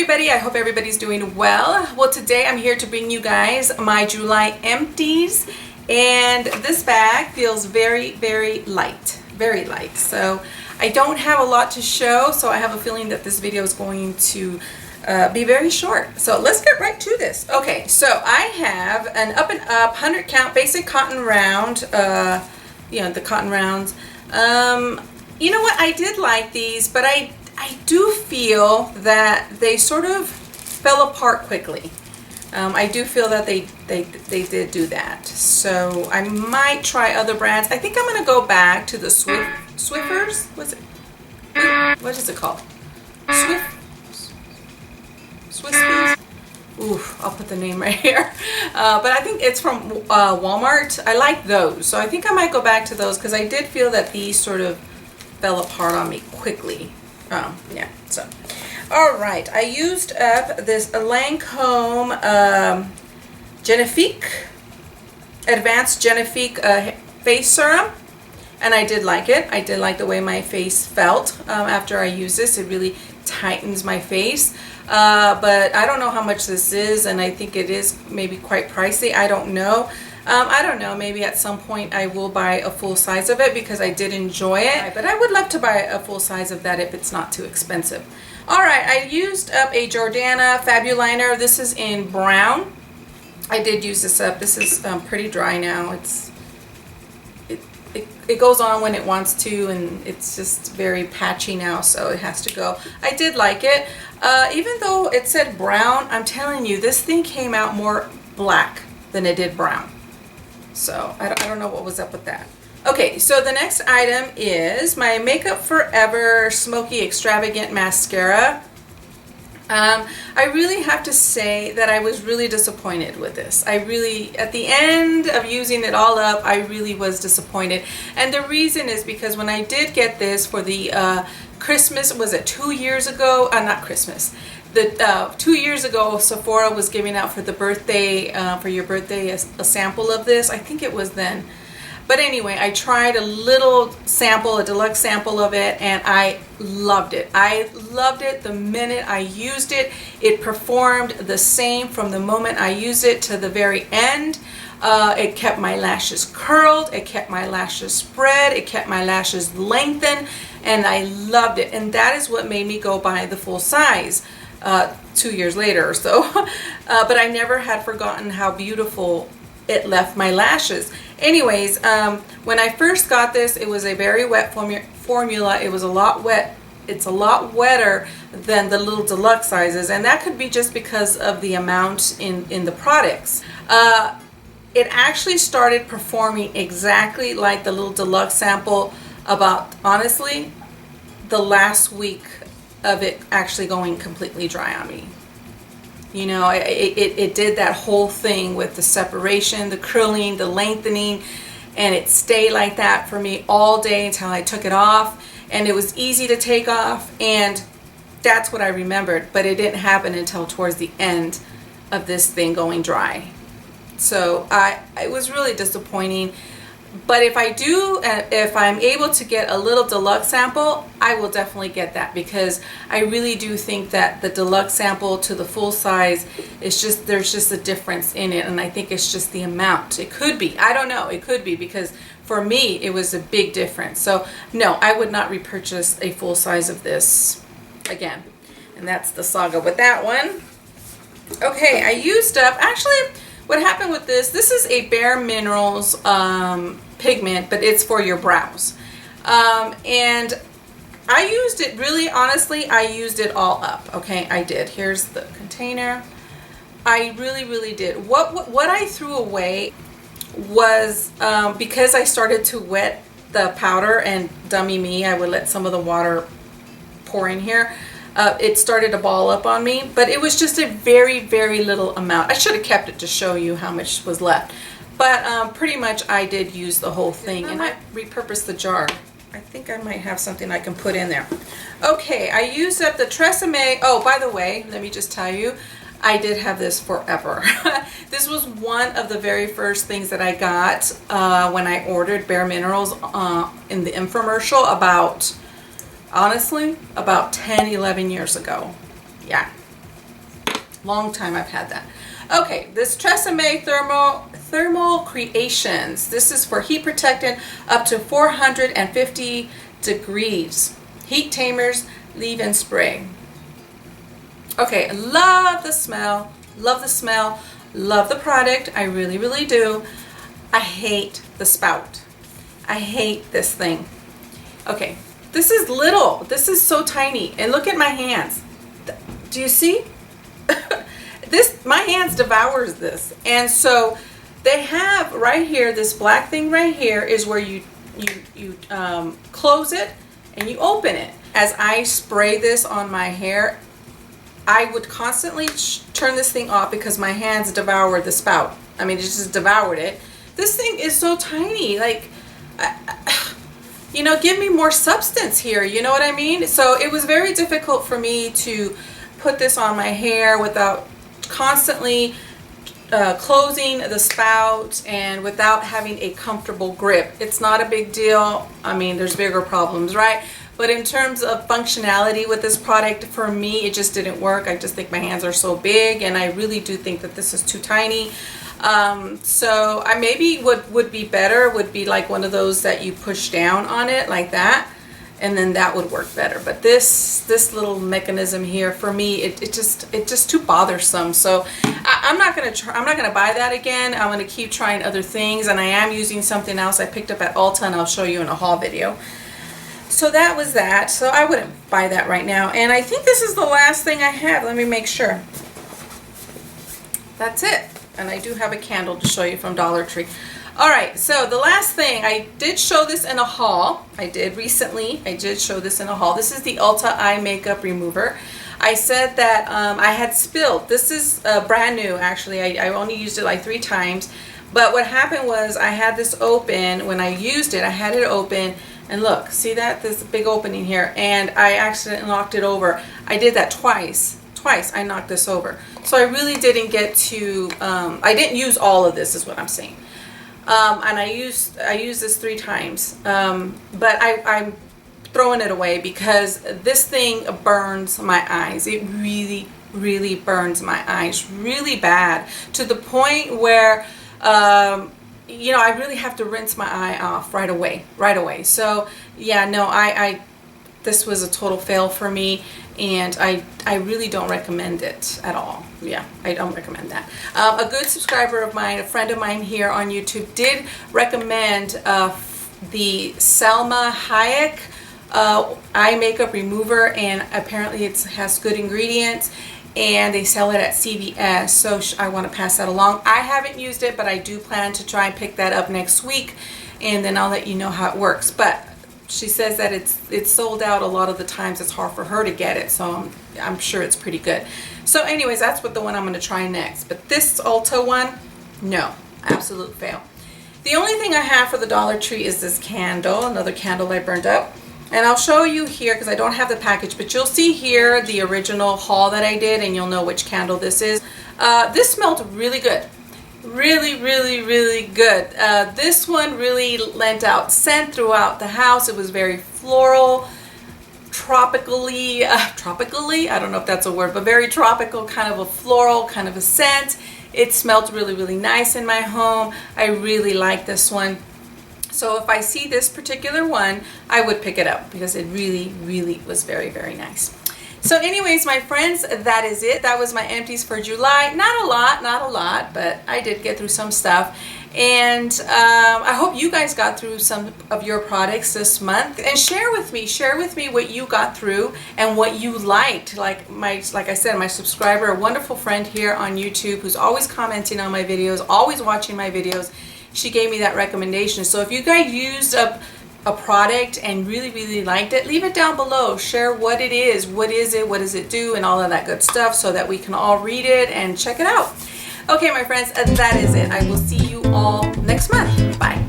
everybody, I hope everybody's doing well. Well, today I'm here to bring you guys my July empties, and this bag feels very light, so I don't have a lot to show, so I have a feeling that this video is going to be very short. So let's get right to this. Okay, so I have an Up and Up 100 count basic cotton round, you know, the cotton rounds. You know what, I did like these, but I do feel that they sort of fell apart quickly. I do feel that they did do that. So I might try other brands. I think I'm going to go back to the Swiffers. What's it? What is it called? Swiss. Oof, I'll put the name right here. But I think it's from Walmart. I like those. So I think I might go back to those because I did feel that these sort of fell apart on me quickly. Yeah, so all right, I used up this Lancome Genifique Advanced Genifique face serum, and I did like it. I did like the way my face felt after I used this. It really tightens my face, but I don't know how much this is, and I think it is maybe quite pricey. I don't know. I don't know, maybe at some point I will buy a full size of it because I did enjoy it, but I would love to buy a full size of that if it's not too expensive. Alright, I used up a Jordana Fabuliner. This is in brown. I did use this up. This is pretty dry now. It goes on when it wants to, and it's just very patchy now, so it has to go. I did like it. Even though it said brown, I'm telling you, this thing came out more black than it did brown. So I don't know what was up with that. Okay, so the next item is my Makeup Forever Smoky Extravagant Mascara. I really have to say that I was really disappointed with this. I really, at the end of using it all up, I really was disappointed. And the reason is because when I did get this for the Christmas, was it 2 years ago? Not Christmas. 2 years ago, Sephora was giving out for the birthday, for your birthday, a sample of this. I think it was then. But anyway, I tried a little sample, a deluxe sample of it, and I loved it. I loved it the minute I used it. It performed the same from the moment I used it to the very end. It kept my lashes curled, it kept my lashes spread, it kept my lashes lengthened, and I loved it. And that is what made me go buy the full size 2 years later or so. But I never had forgotten how beautiful it left my lashes. Anyways, when I first got this, it was a very wet formula. It was a lot wet. It's a lot wetter than the little deluxe sizes, and that could be just because of the amount in the products. It actually started performing exactly like the little deluxe sample about, honestly, the last week of it actually going completely dry on me. You know, it did that whole thing with the separation, the curling, the lengthening, and it stayed like that for me all day until I took it off, and it was easy to take off, and that's what I remembered. But it didn't happen until towards the end of this thing going dry. So it was really disappointing. But if I'm able to get a little deluxe sample, I will definitely get that, because I really do think that the deluxe sample to the full size is just, there's just a difference in it, and I think it's just the amount. It could be, I don't know, it could be, because for me it was a big difference. So no, I would not repurchase a full size of this again. And that's the saga with that one. Okay, I used up, actually what happened with this is a Bare Minerals pigment, but it's for your brows. And I used it, really honestly, I used it all up. Okay, I did. Here's the container. I really did. What I threw away was, because I started to wet the powder, and dummy me, I would let some of the water pour in here. It started to ball up on me, but it was just a very little amount. I should have kept it to show you how much was left, but pretty much I did use the whole thing. And I might repurpose the jar. I think I might have something I can put in there. Okay, I used up the Tresemme. Oh, by the way, let me just tell you, I did have this forever. This was one of the very first things that I got when I ordered Bare Minerals in the infomercial about, honestly, about 10-11 years ago. Yeah, Long time I've had that. Okay, this Tresemme Thermal Creations. This is for heat protectant up to 450 degrees. Heat tamers, leave-in spray. Okay, love the smell, love the smell, love the product. I really, really do. I hate the spout. I hate this thing. Okay, this is little. This is so tiny. And look at my hands. Do you see? My hands devours this. And so they have right here, this black thing right here is where you close it and you open it. As I spray this on my hair, I would constantly turn this thing off because my hands devoured the spout. I mean, it just devoured it. This thing is so tiny. Like, you know, give me more substance here. You know what I mean? So it was very difficult for me to put this on my hair without constantly closing the spout and without having a comfortable grip. It's not a big deal. I mean, there's bigger problems, right? But in terms of functionality with this product, for me, it just didn't work. I just think my hands are so big, and I really do think that this is too tiny. So I maybe would be better would be like one of those that you push down on it like that, and then that would work better. But this little mechanism here, for me, it's just too bothersome. So I'm not gonna buy that again. I'm gonna keep trying other things, and I am using something else I picked up at Ulta, and I'll show you in a haul video. So that was that. So I wouldn't buy that right now. And I think this is the last thing I have. Let me make sure. That's it. And I do have a candle to show you from Dollar Tree. All right, so the last thing, I did show this in a haul. I did recently. I did show this in a haul. This is the Ulta Eye Makeup Remover. I said that I had spilled. This is brand new, actually. I only used it like 3 times. But what happened was I had this open. When I used it, I had it open. And look, see that? There's a big opening here. And I accidentally knocked it over. I did that twice. Twice I knocked this over. So I really didn't get to, I didn't use all of this is what I'm saying. And I used this 3 times. But I'm throwing it away because this thing burns my eyes. It really, really burns my eyes really bad, to the point where, you know, I really have to rinse my eye off right away. So yeah, no, this was a total fail for me, and I really don't recommend it at all. Yeah, I don't recommend that. A good subscriber of mine, a friend of mine here on YouTube, did recommend the Selma Hayek eye makeup remover, and apparently it has good ingredients, and they sell it at CVS, so I want to pass that along. I haven't used it, but I do plan to try and pick that up next week, and then I'll let you know how it works. But she says that it's sold out a lot of the times. It's hard for her to get it, so I'm sure it's pretty good. So anyways, that's what the one I'm going to try next. But this Ulta one, no, absolute fail. The only thing I have for the Dollar Tree is this candle, another candle I burned up. And I'll show you here because I don't have the package, but you'll see here the original haul that I did, and you'll know which candle this is. This smelled really good. Really, really, really good. This one really lent out scent throughout the house. It was very floral, tropically, I don't know if that's a word, but very tropical, kind of a floral, kind of a scent. It smelled really, really nice in my home. I really like this one. So if I see this particular one, I would pick it up because it really, really was very, very nice. So anyways, my friends, that is it. That was my empties for July. Not a lot, but I did get through some stuff. And I hope you guys got through some of your products this month. And share with me what you got through and what you liked. Like I said, my subscriber, a wonderful friend here on YouTube who's always commenting on my videos, always watching my videos. She gave me that recommendation. So if you guys used a product and really, really liked it, leave it down below. Share what it is, what is it, what does it do, and all of that good stuff so that we can all read it and check it out. Okay, my friends, that is it. I will see you all next month. Bye.